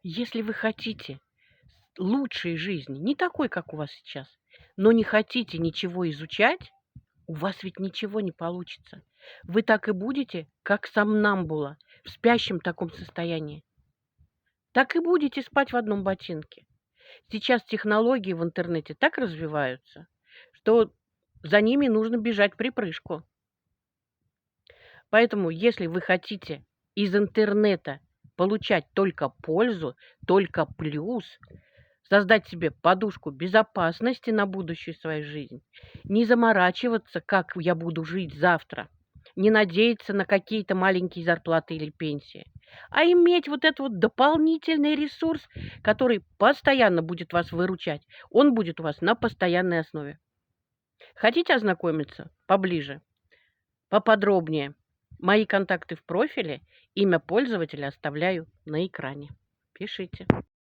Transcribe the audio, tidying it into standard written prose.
Если вы хотите лучшей жизни, не такой, как у вас сейчас, но не хотите ничего изучать, у вас ведь ничего не получится. Вы так и будете, как сомнамбула, в спящем таком состоянии. Так и будете спать в одном ботинке. Сейчас технологии в интернете так развиваются, что за ними нужно бежать вприпрыжку. Поэтому, если вы хотите из интернета получать только пользу, только плюс, создать себе подушку безопасности на будущую свою жизнь, не заморачиваться, как я буду жить завтра, не надеяться на какие-то маленькие зарплаты или пенсии, а иметь вот этот вот дополнительный ресурс, который постоянно будет вас выручать. Он будет у вас на постоянной основе. Хотите ознакомиться поближе, поподробнее? Мои контакты в профиле, имя пользователя оставляю на экране. Пишите.